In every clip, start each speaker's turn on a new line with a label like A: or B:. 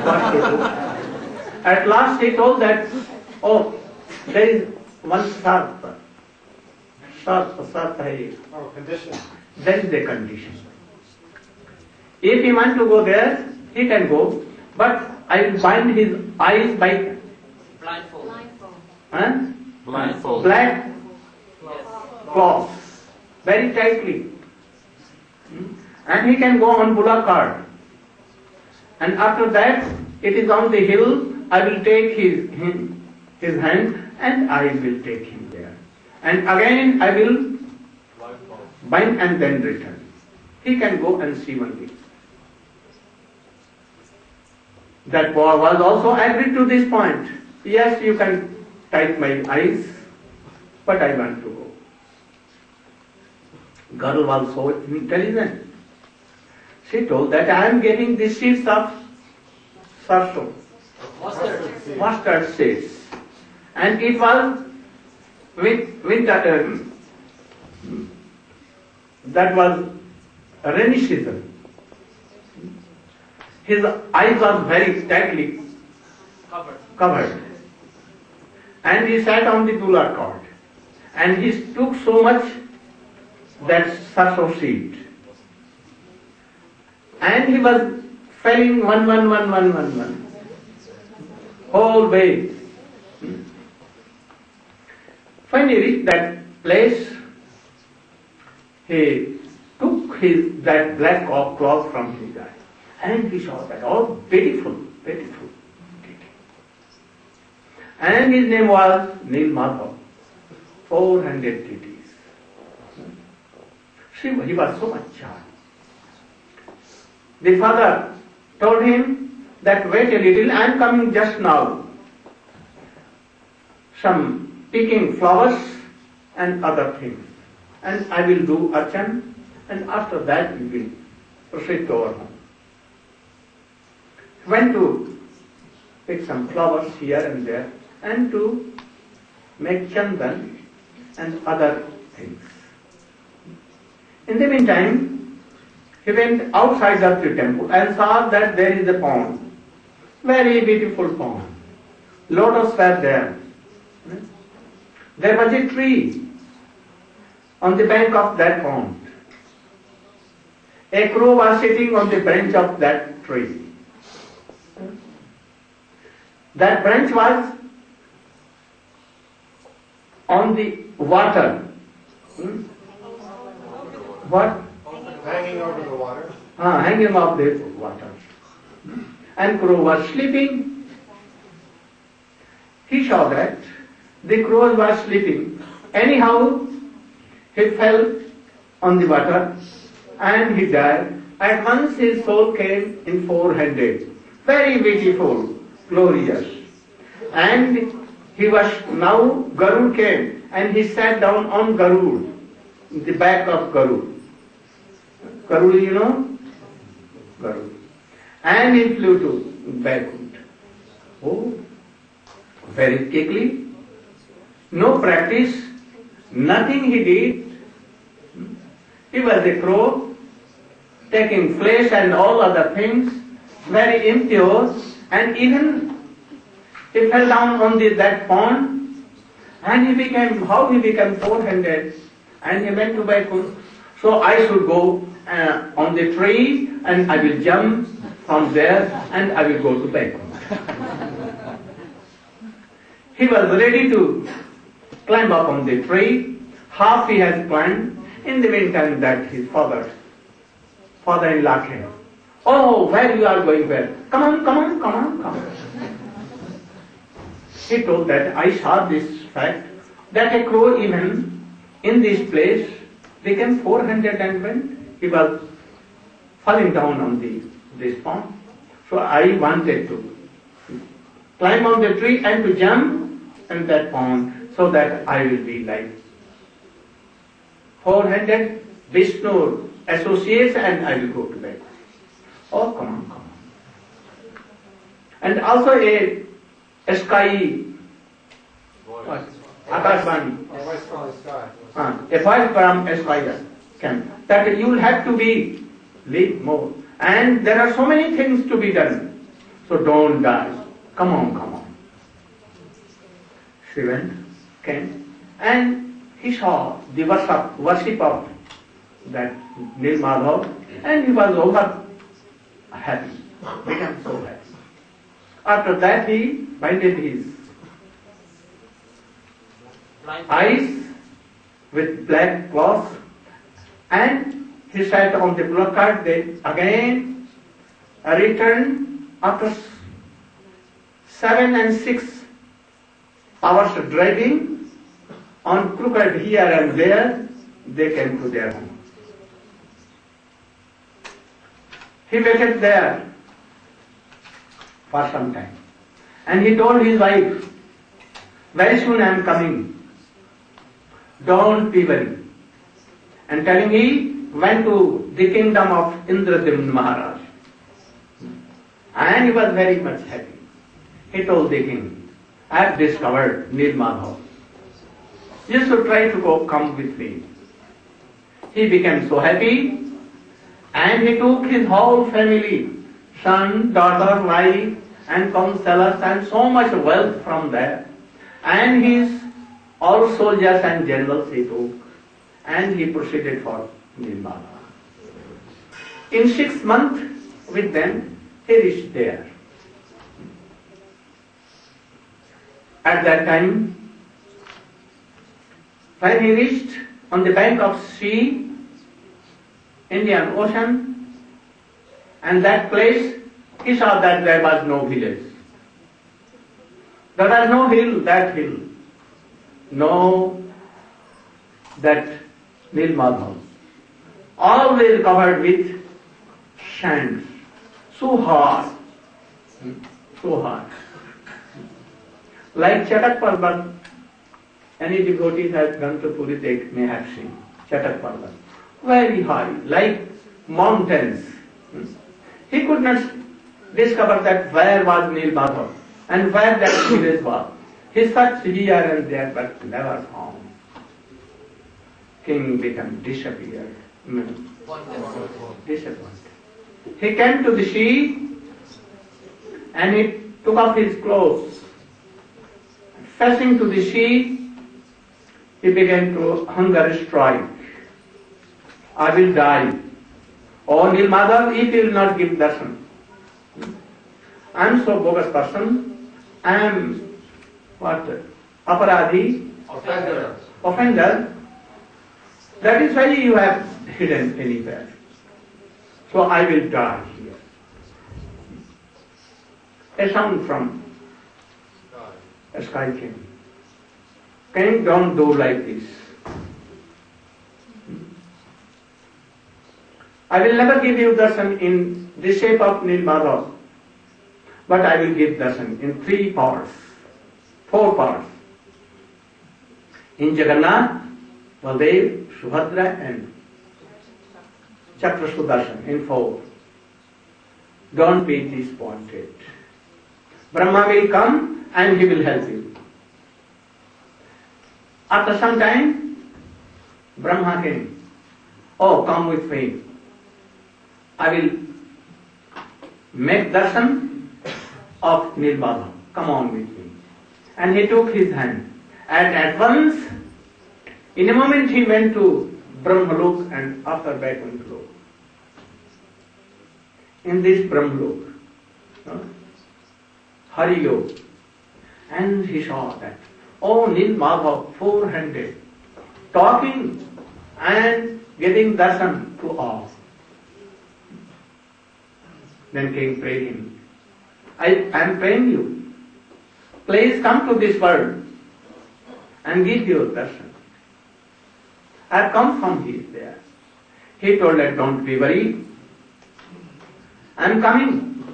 A: what to do. At last he told that, oh, there is one Sarth.
B: Condition.
A: That is the condition. If he wants to go there, he can go, but I will bind his eyes by
C: Blindfold.
D: Blindfold.
A: black cloth, very tightly. And he can go on bullock cart. And after that, it is on the hill, I will take his hand and I will take him there. And again I will bind and then return. He can go and see only. That boy was also agreed to this point. Yes, you can tight my eyes, but I want to go. Girl was so intelligent. She told that I am getting the seeds of sarso, mustard seeds, and it was winter. That was a rainy season. His eyes were very tightly covered. And he sat on the bullock cart. And he took so much that sarso seed. And he was felling one. Whole way. When he reached that place, he took that black cloth from his eye. And he saw that, oh, beautiful. And his name was Nil Madhav. 400 deities. He was so much charmed. The father told him that wait a little, I am coming just now. Some picking flowers and other things. And I will do archan, and after that we will proceed to our home. Went to pick some flowers here and there and to make chandan and other things. In the meantime, he went outside of the temple and saw that there is a pond. Very beautiful pond. Lotus were there. There was a tree on the bank of that pond. A crow was sitting on the branch of that tree. That branch was on the water. What?
B: Hanging over the water.
A: Hanging off the water. And crow was sleeping. He saw that the crow was sleeping. Anyhow, he fell on the water and he died. At once his soul came in 400. Very beautiful, glorious. And he was, now Garud came and he sat down on Garud, the back of Garud. Garud, you know? Garud. And he flew to Vaikuntha. Oh, very quickly. No practice, nothing he did. He was a crow, taking flesh and all other things, very impure, and even he fell down on that pond, and he became 400, and he went to Vaikuntha. So I should go on the tree, and I will jump from there, and I will go to Vaikuntha. He was ready to climb up on the tree. Half he has climbed. In the meantime, that his father-in-law came. Oh, where you are going? Where? Come on. He told that I saw this fact that a crow even in this place became 400 and went. He was falling down on this pond. So I wanted to climb on the tree and to jump in that pond so that I will be like 400 Vishnu associates and I will go to bed. Oh, come on. And also a sky, Akashvani,
B: A voice from the sky.
A: a voice from sky came, that you will have to live more. And there are so many things to be done. So don't die. Come on, come on. She came, and he saw the worship of that Nil Madhav, and he was over happy, became so happy. After that he binded his eyes with black cloth, and he sat on the placard. They again returned after 7 and 6 hours of driving on crooked here and there. They came to their home. He waited there for some time, and he told his wife, very soon I am coming, don't be worried. And telling, he went to the kingdom of Indradyumna Maharaj, and he was very much happy. He told the king, I have discovered Nil Madhav. You should try to come with me. He became so happy, and he took his whole family, son, daughter, wife, and counselors, and so much wealth from there. And his all soldiers and generals he took, and he proceeded for Nil Madhav. In 6 months with them, he reached there. At that time, when he reached on the bank of sea, Indian Ocean, and that place, he saw that there was no village. There was no hill, that hill. No, that Nil Madhav. Always covered with sand. So hard. So hard. Like Chatak Parvat, any devotees has gone to Puri, they may have seen Chatak Parvat. Very high, like mountains. He could not discover that where was Nil Madhav and where that village was. He searched here and there but never found. King became disappeared. Disappointed. He came to the sea and he took off his clothes. Facing to the sea, he began to hunger strike. I will die. Oh Nil Madhav, if you will not give darshan. I am so bogus person. I am what? Aparadhi? Offender. That is why you have hidden anywhere. So I will die here. A sound from a sky came. King, don't do like this. I will never give you darshan in the shape of Nil Madhav, but I will give darshan in 3 parts, 4 parts. In Jagannath, Baldev, Subhadra and Chakra Sudarshan in 4. Don't be disappointed. Brahma will come and he will help you. After some time, Brahma came. Oh, come with me. I will make darshan of Nil Madhav. Come on with me. And he took his hand. And at once, in a moment he went to Brahmalok and after Vaikuntha. In this Brahmalok, Hari Lok, and he saw that, oh Nil Madhav, 400, talking and giving darshan to all. Then king prayed him, I am praying you, please come to this world and give your darshan. I have come from there. He told that, don't be worried, I am coming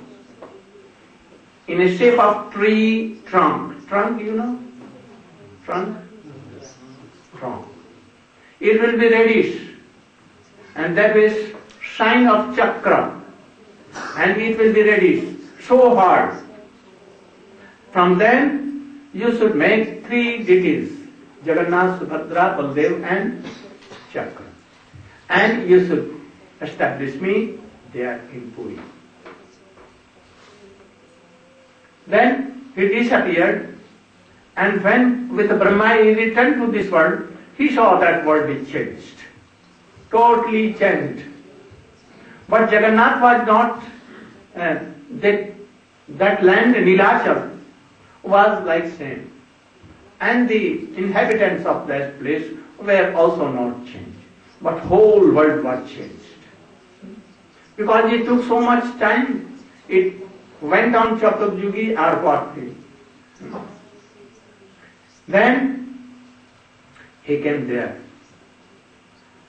A: in a shape of tree trunk. Trunk, you know? Trunk? Trunk. It will be reddish, and that is sign of chakra, and it will be reddish, so hard. From then, you should make 3 deities, Jagannath, Subhadra, Baldev and Chakra. And you should establish me there in Puri. Then he disappeared, and when with Brahma he returned to this world, he saw that world is changed, totally changed. But Jagannath was not, that land, Nilachal, was like same. And the inhabitants of that place were also not changed. But whole world was changed. Because it took so much time, it went on Chaturjugi or what. Then he came there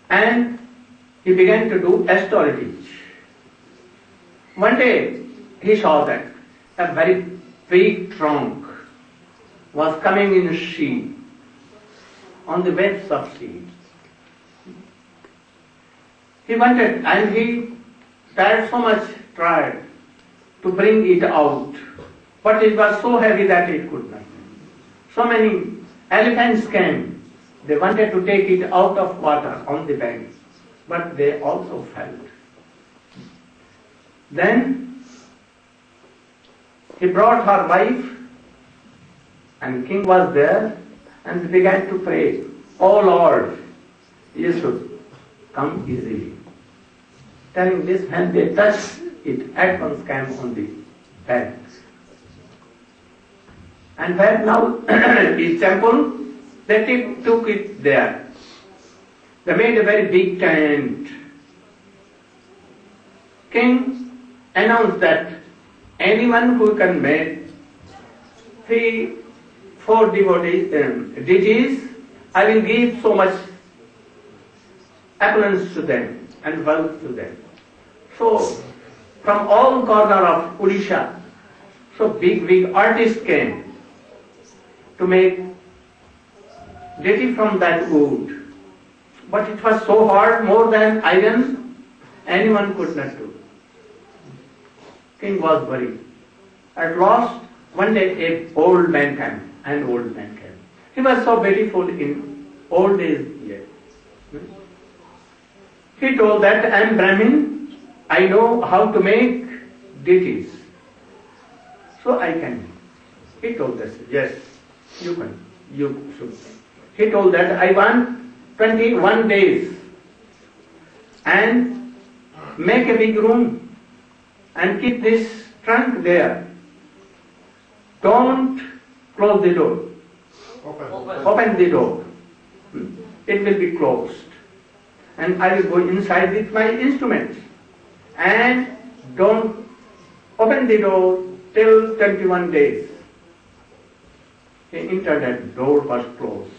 A: and he began to do astrology. One day he saw that a very big trunk was coming in sea, on the waves of sea. He wanted, and he tried so much, tried to bring it out, but it was so heavy that it could not. So many elephants came, they wanted to take it out of water on the bank, but they also failed. Then he brought her wife, and king was there, and began to pray, "Oh Lord, you should come easily." Telling this, when they touched it, at once came on the bank. And where now is temple, they took it there. They made a very big tent. King announced that anyone who can make 3-4 deities, I will give so much opulence to them and wealth to them. So, from all corner of Odisha, so big artists came to make deity from that wood. But it was so hard, more than iron, anyone could not do. King was worried. At last, one day an old man came. He was so beautiful in old days yet. He told that I am Brahmin, I know how to make deities. So I can. He told us, yes, you can. You should. He told that I want 21 days and make a big room and keep this trunk there. Don't close the door. Open the door. It will be closed. And I will go inside with my instruments. And don't open the door till 21 days. He entered and the door was closed.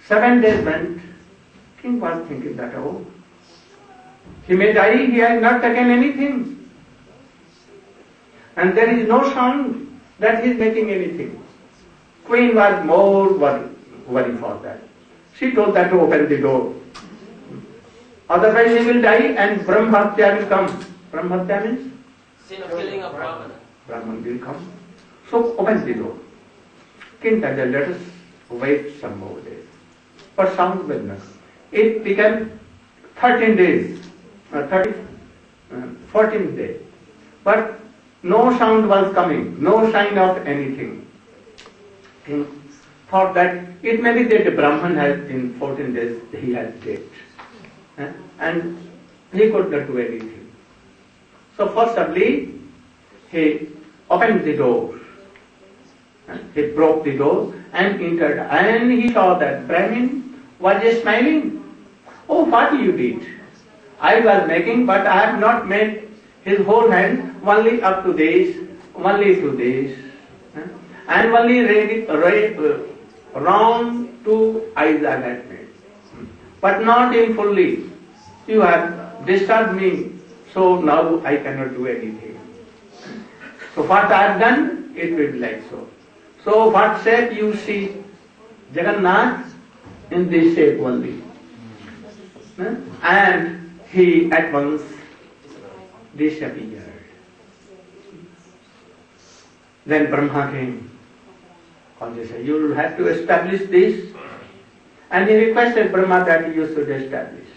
A: 7 days went. King was thinking that, oh, he may die, he has not taken anything. And there is no sound that he is making anything. Queen was more worried for that. She told that to open the door. Otherwise he will die and Brahmatya will come. Brahmatya means?
C: Sin of killing a Brahman.
A: Brahman will come. So open the door. King said, let us wait some more days. But sound will not. It became 13 days, 14th day. But no sound was coming, no sign of anything. King thought that it may be that the Brahman has in 14 days he has dead. And he could not do anything. So forcibly he opened the door. He broke the door and entered, and he saw that Brahmin was just smiling. Oh, what you did? I was making, but I have not made his whole hand, only up to this, only to this, and only round to eyes I had made, but not in fully. You have disturbed me, so now I cannot do anything. So what I have done, it will be like so. So what shape you see Jagannath? In this shape only. And he at once disappeared. Then Brahma came. He said, you will have to establish this. And he requested Brahma that you should establish.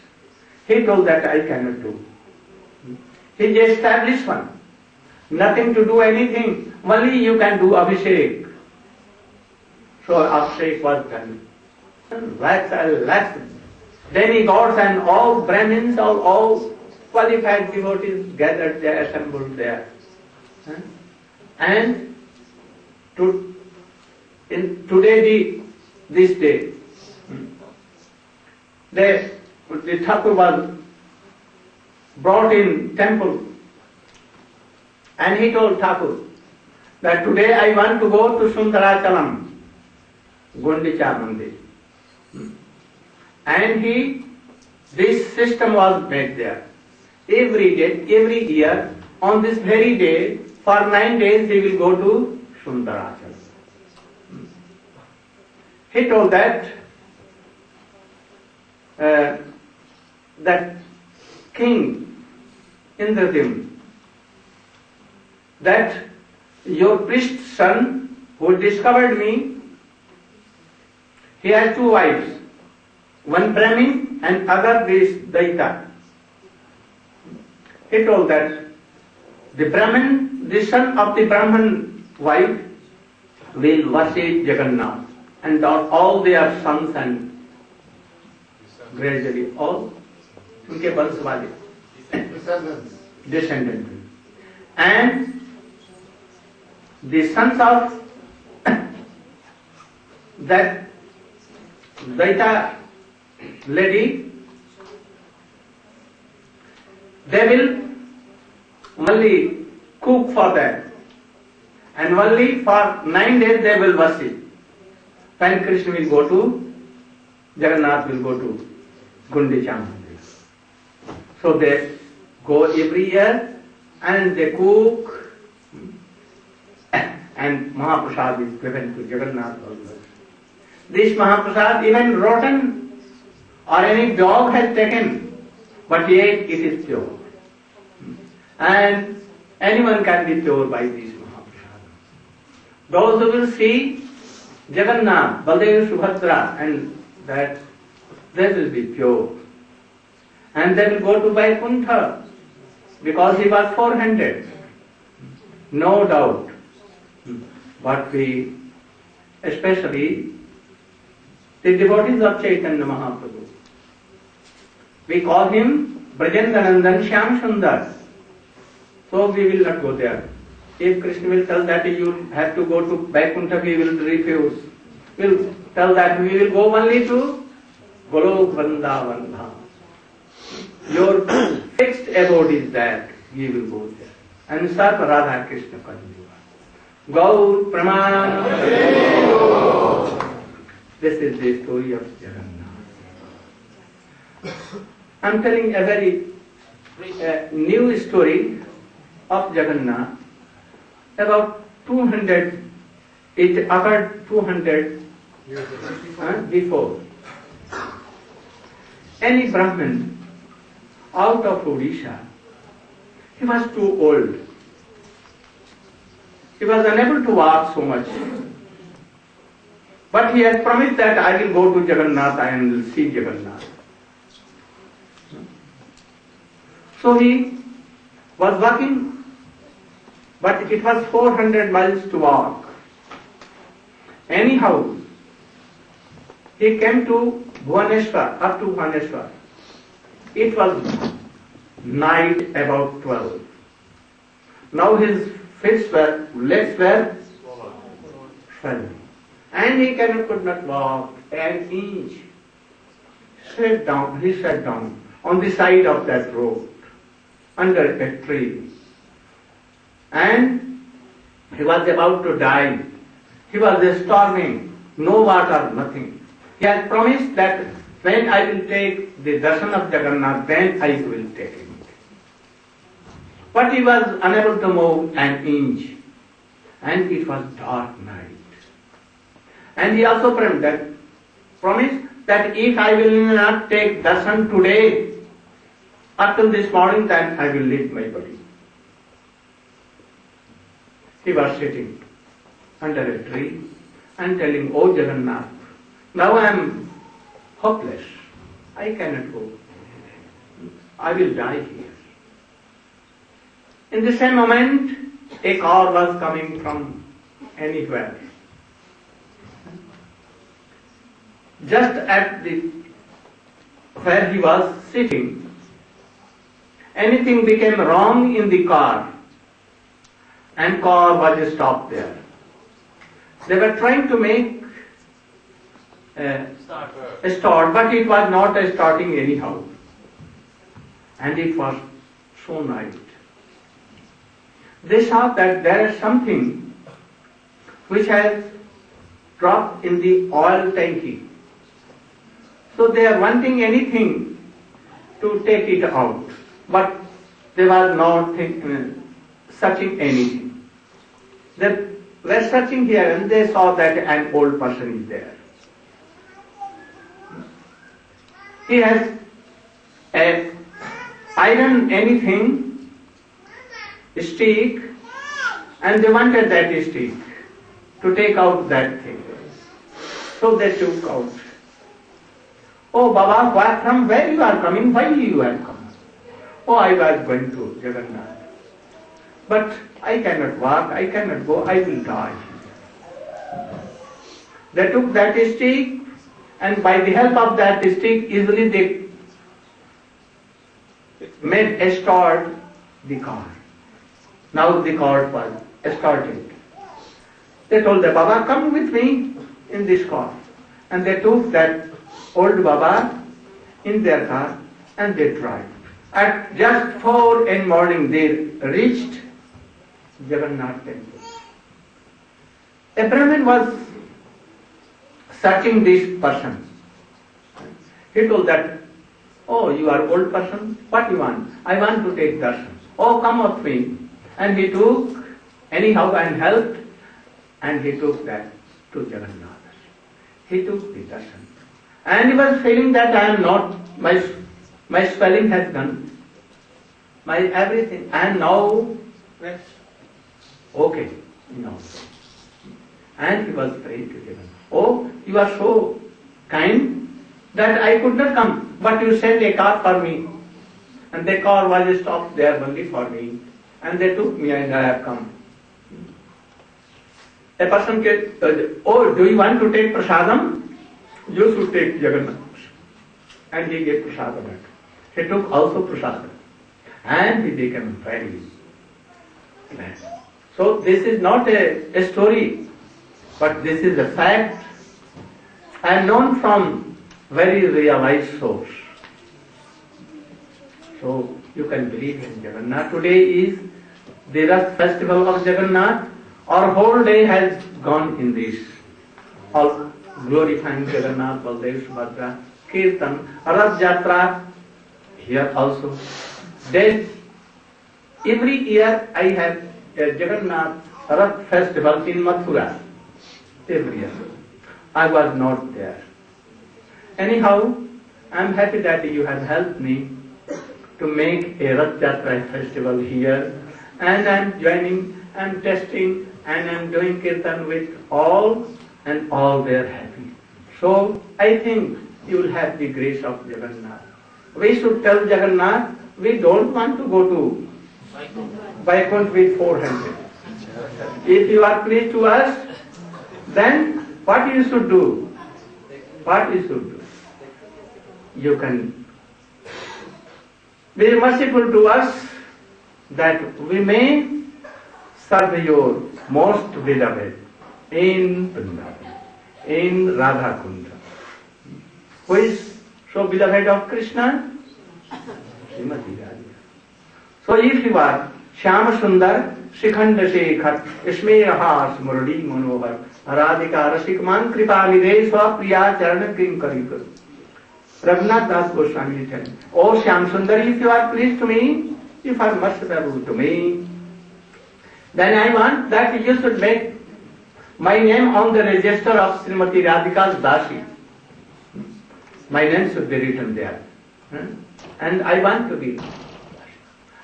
A: He told that I cannot do. He is the established one. Nothing to do anything. Only you can do Abhishek. So Abhishek was done. That's demigods and all Brahmins, all qualified devotees gathered there, assembled there. And this day, the Thakur was brought in temple, and he told Thakur that today I want to go to Sundarachalam, Gundicha Mandir. And this system was made there. Every day, every year, on this very day, for 9 days he will go to Sundarachalam. He told that King Indradim, that your priest's son who discovered me, he has 2 wives, one Brahmin and other this Daita. He told that the Brahmin, the son of the Brahman wife, will worship Jagannath, and all their sons and gradually all उनके वंश वाले descendants, and the sons of that Daita lady, they will only cook for them, and only for 9 days they will worship. When Krishna will go to, Jagannath will go to Gundicha Mandir. So they go every year and they cook, and Mahaprasad is given to Jagannath also. This Mahaprasad, even rotten or any dog has taken, but yet it is pure. And anyone can be pure by this Mahaprasad. Those who will see Jagannath, Baldev, Subhadra, and that they will be pure. And they will go to Vaikuntha because he was 400. No doubt. But we, especially the devotees of Chaitanya Mahaprabhu, we call him Brajendanandan Shyam Sundar. So we will not go there. If Krishna will tell that you have to go to Vaikuntha, we will refuse. We will tell that we will go only to Golok Vrindavan Dham. Your fixed abode is that, we will go there. And Sat Radha Krishna Kandiva. Gaur Pramana. This is the story of Jagannath. I am telling a very new story of Jagannath. About 200, it occurred 200 before. Any Brahmin out of Odisha, he was too old. He was unable to walk so much. But he has promised that I will go to Jagannath and will see Jagannath. So he was walking, but it was 400 miles to walk. Anyhow, he came to Bhubaneswar, up to Bhubaneswar. It was night about 12. Now his legs were swollen. And he could not walk an inch. He sat down on the side of that road, under a tree. And he was about to die. He was storming, no water, nothing. He had promised that when I will take the darshan of Jagannath, then I will take him. But he was unable to move an inch. And it was dark night. And he also promised that if I will not take darshan today, up till this morning, then I will leave my body. He was sitting under a tree and telling, "Oh Jagannath, now I am hopeless. I cannot go. I will die here." In the same moment, a car was coming from anywhere. Just at where he was sitting, anything became wrong in the car, and car was stopped there. They were trying to make a start, but it was not starting anyhow. And it was so night. They saw that there is something which has dropped in the oil tanky. So they are wanting anything to take it out, but they were not searching anything. They were searching here and they saw that an old person is there. He has a iron anything, stick, and they wanted that stick to take out that thing. So they took out. Oh Baba, from where you are coming? Why you are coming? Oh, I was going to Jagannath. But I cannot walk, I cannot go, I will die. They took that stick, and by the help of that stick, easily they made a start the car. Now the car was started. They told the Baba, come with me in this car. And they took that old Baba in their car and they drive. At just 4 in morning they reached Jagannath temple. A Brahmin was searching this person. He told that, oh, you are old person, what you want? I want to take darshan. Oh, come with me. And he took anyhow and helped, and he took that to Jagannath. He took the darshan. And he was feeling that I am not, my spelling has gone, my everything, and now, okay, And he was praying to Jagannath. Oh, you are so kind that I could not come, but you sent a car for me. And the car was stopped there only for me. And they took me and I have come. A person said, oh, do you want to take prasadam? You should take Jagannath. And he gave prasadam. He took also prasadam. And he became very glad. So this is not a story, but this is a fact. I am known from very realized source. So you can believe in Jagannath. Today is the Rath festival of Jagannath. Our whole day has gone in this. All glorifying Jagannath, Baldev, Subhadra, Kirtan, Rath Jatra, here also. Then every year I have a Jagannath Rath festival in Mathura. Every year. I was not there. Anyhow, I am happy that you have helped me to make a Rath Jatra festival here, and I am joining, I am testing, and I am doing kirtan with all, and all were happy. So I think you will have the grace of Jagannath. We should tell Jagannath, we don't want to go to Vaikuntha with 400. If you are pleased to us, then what you should do? What you should do? You can be merciful to us that we may serve your most beloved in Vrindavan, in Radha Kunda. Who is so beloved of Krishna? Srimati Radhika. So if you are Shyama Sundar, Shikhanda Shekhar, Ismerahas Murali Manohar, Radhika Rasikman Kripa Nidhe Swapriya Charana Kim Karikar. Raghunath Das Goswami said, oh Shyam Sundar, if you are pleased to me, if you are merciful to me, then I want that you should make my name on the register of Srimati Radhika's Dasi. My name should be written there. And I want to be.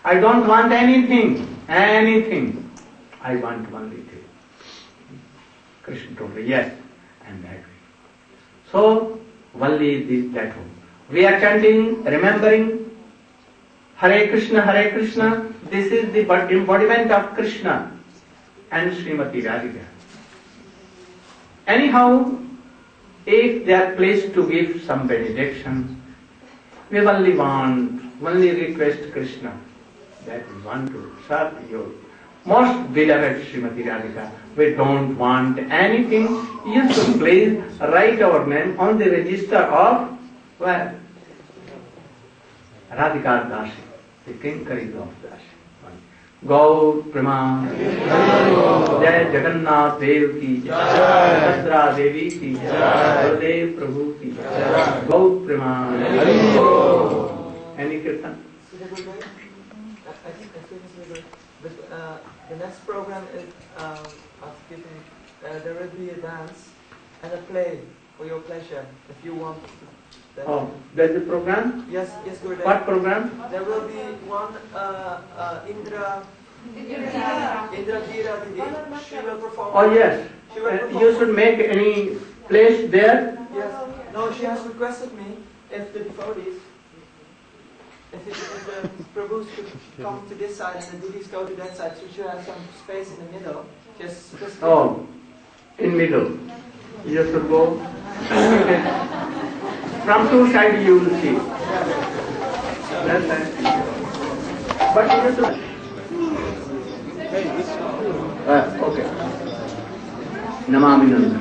A: I don't want anything. I want only thing. Krishna told me, yes, and that. So, only that one. We are chanting, remembering Hare Krishna, this is the embodiment of Krishna and Srimati Radhika. Anyhow, if they are placed to give some benediction, we only request Krishna that we want to serve your most beloved Srimati Radhika. We don't want anything. You should please write our name on the register of where? Radhika Dasi, the Kinkari of Dasi. Gaur Prema, Jai Jagannath Dev ki, Bhadra Devi ki, Gurudev Prabhu ki, Gaur Prema. Any kirtan?
D: The next program is there will be a dance and a play for your pleasure if you want.
A: Oh, there's a program?
D: Yes, Gurudev.
A: What program?
D: There will be one Indra Gira Didi. She will perform.
A: Oh yes.
D: She will perform.
A: You should make any place there.
D: Yes. No, she has requested me if the devotees, if the Prabhus could come to this side and the Didis go to that side, so we should have some space in the middle. Just
A: Oh, in middle. You should go. From two sides you will see. That's right. But you should. Okay. Namami Nanda.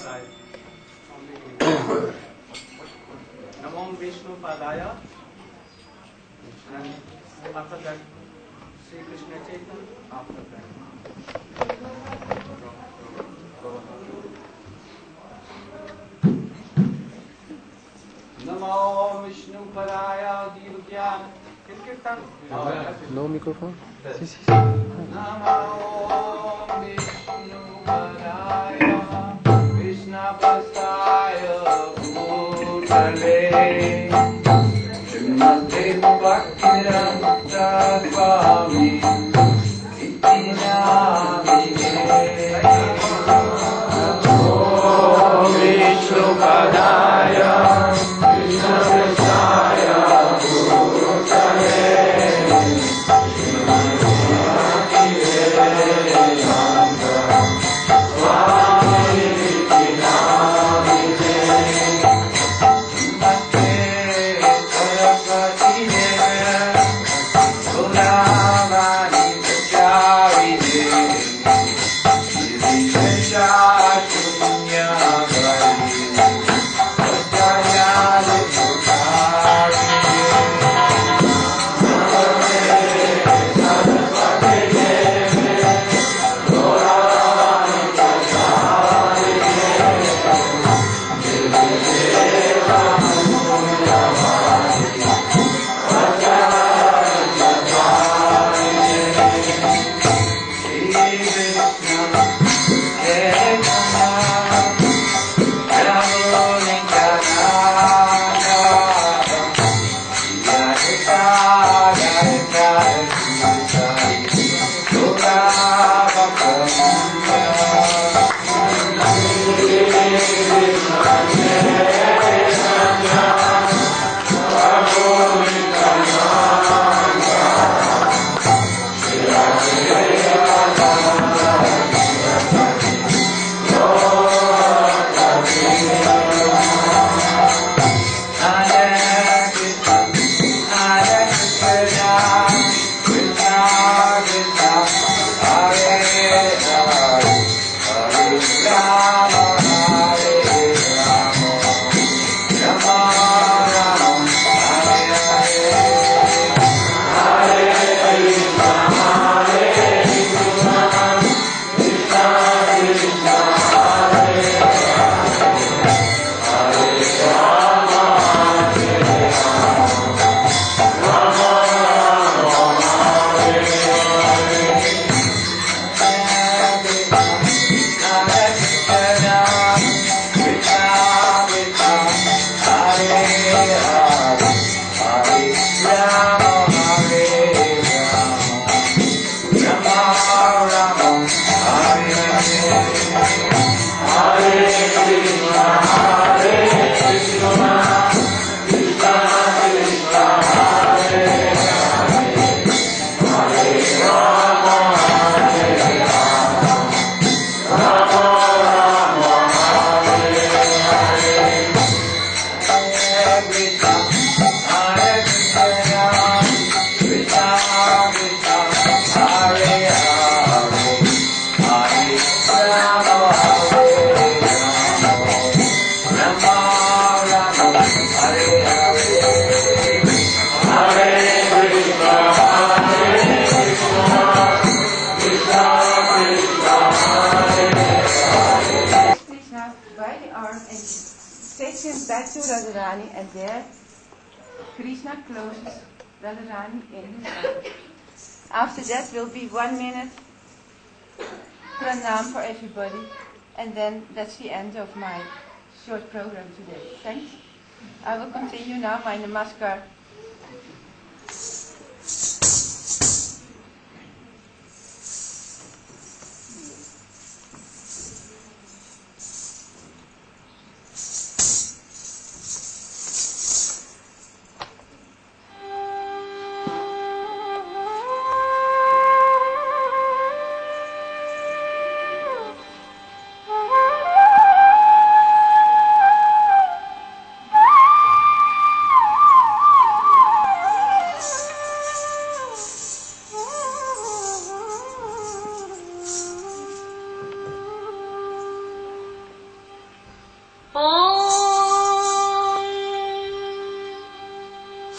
D: Padaya. Namo Vishnu Padaya. And after that, Sri Krishna Chaitanya. After that. Namo Vishnu Padaya Divakyan. Kirtan.
E: No microphone? Sí, sí, sí.
D: Namo Vishnu Padaya Krishna Pastaya Bhutale Srimate Bhaktivedanta Swami Iti Namine Namo Vishnu Padaya Krishna Pastaya Bhutale
F: takes him back to Radharani, and there Krishna closes Radharani in his arms. After that will be 1 minute pranam for everybody, and then that's the end of my short program today. Thanks. I will continue now my namaskar.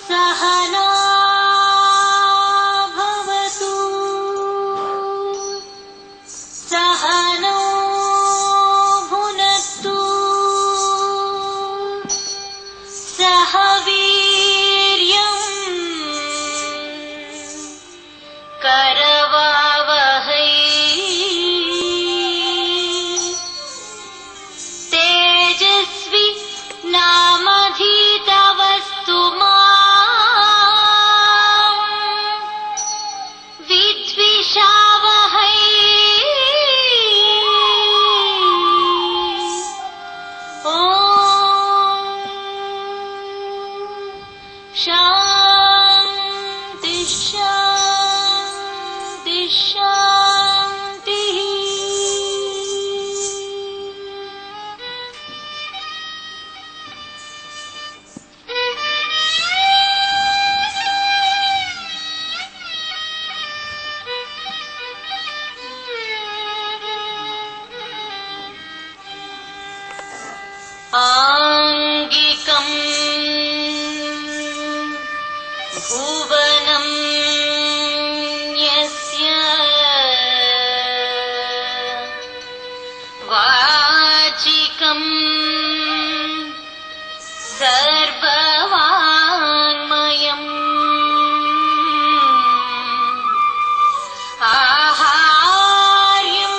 G: सहना भवतु सहनो भुनक्तु सह वीर्यं करवावहै तेजस्वी नामधीतवस्तु विद्विषावहै ॐ शान्ति शान्ति शान्तिः आङ्गिकं भुवनं यस्य वाचिकं सर्ववाङ्मयम् आहार्यं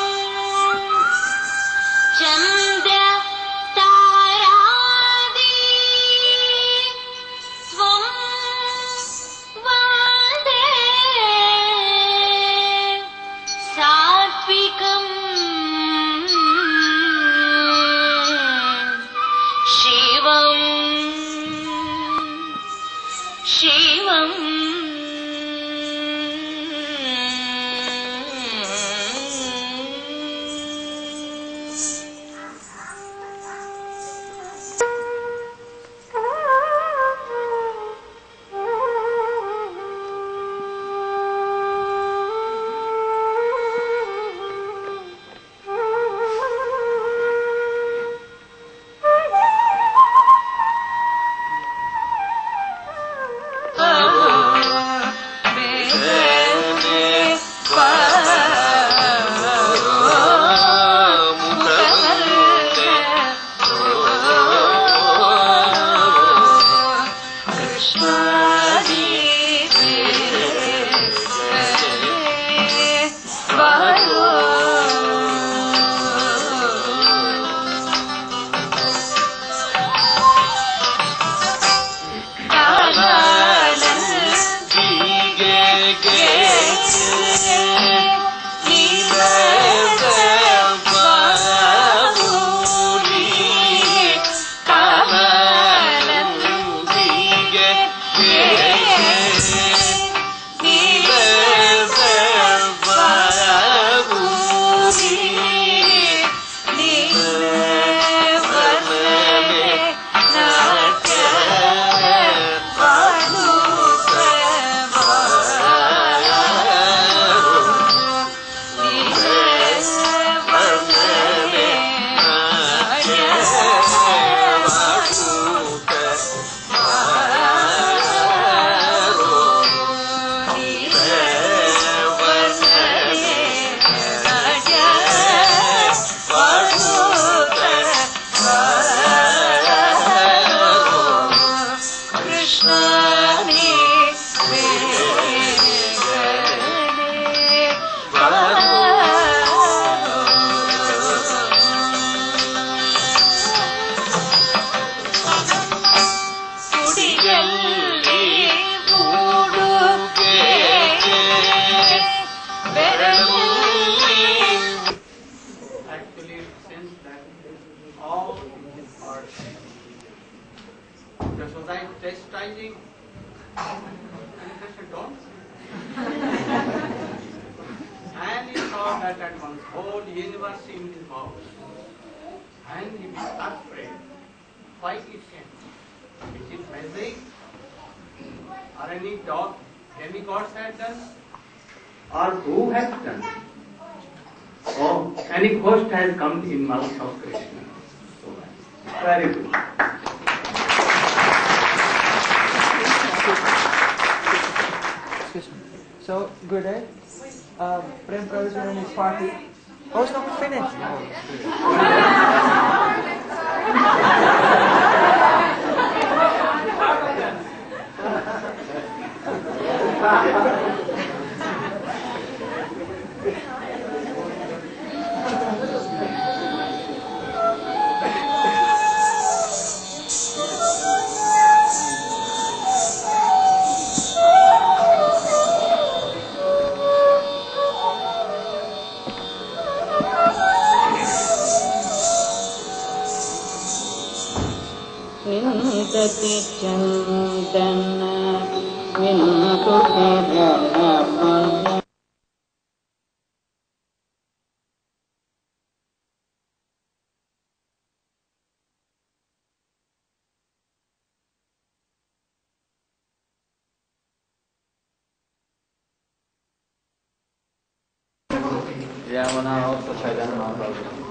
G: चन्द्र तारादि त्वं वन्दे सात्विकं शिवं शिवम्
A: chastising manifested don't. And he saw that at once whole universe in his mouth. And he was afraid. Why it came? Is it magic? Or any demigods had done? Or who has done? Oh, any ghost has come in mouth of Krishna. So Very good.
D: Excuse me. So, Gurudev, Prem Prabhu's in his party. Oh, it's not finished.
G: Vindati Chandana Vintukirana
E: Yeah, well, now also Chaitanya Mahaprabhu.